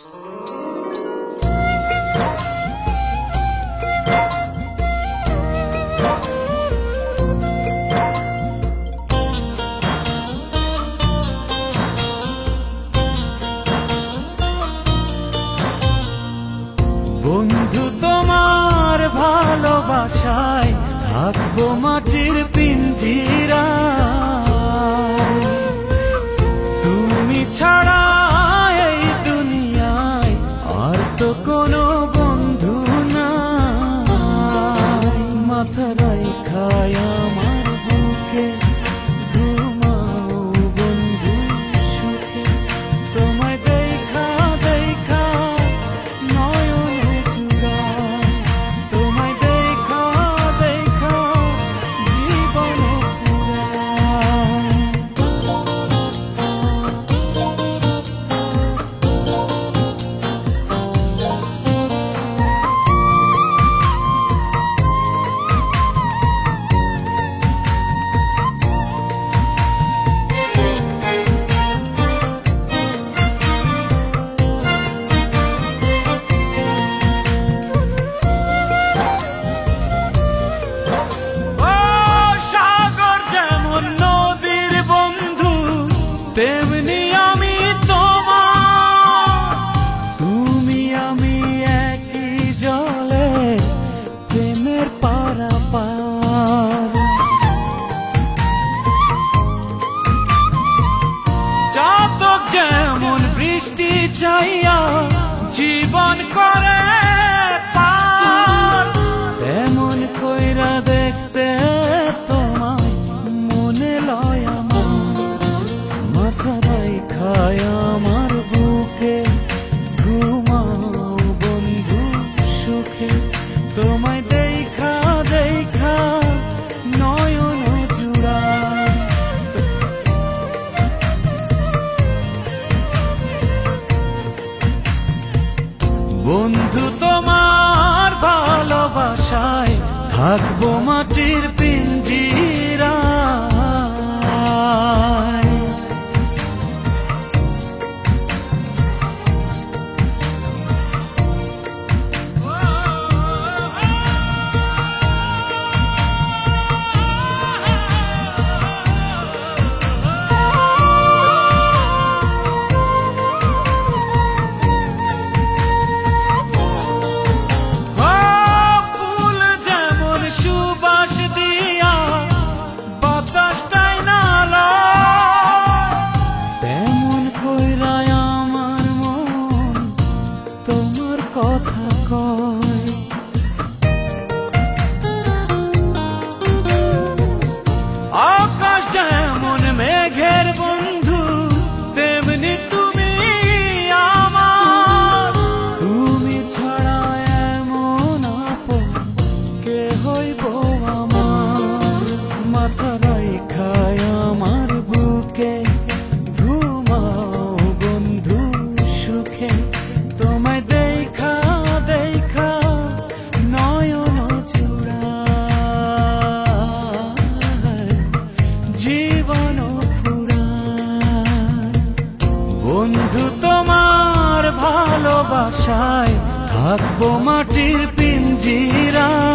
বন্ধু তোমার ভালোবাসায় থাকবো মাটির পিঞ্জিরায়, তুমি ছাড়া এই দুনিয়ায় আর তো কোনো বন্ধু নাই। মাথা রাইখায় আমার বুকে ঘুমাও বন্ধু সুখে, তোমায় দেখা দেখা নয়ন জুড়ায়, তোমায় দেখা দেখা জীবন ফুরায়। তেমনি আমি তোমার, তুমি আমি একই জলে প্রেমের পারাপার। চাতক যেমন বৃষ্টি চাইয়া জীবন করে পার, তেমন কইরা দেখতে তোমায় মনে লয় আমার। মাথা রাইখায় আমার বুকে ঘুমাও বন্ধু সুখে, তোমায় দেখা দেখা নয়ন জুড়ায়। বন্ধু তোমার ভালোবাসায় থাকবো মাটির পিঞ্জিরায়। সুবাস দিয়া বাতাসটাই নালা, তেমন কইরায় আমার মন তোমার কথা কয়। আকাশ যেমন মেঘের বন্ধু তেমনি তুমি আমার, তুমি ছাড়া এমন আপন কে হইব আমার। মাথা রাইখায় আমার বুকে ঘুমাও বন্ধু সুখে, তোমায় দেখা দেখা নয়ন জুড়ায় জীবন ফুরায়। বন্ধু তোমার ভালোবাসায় থাকবো মাটির পিঞ্জিরায়।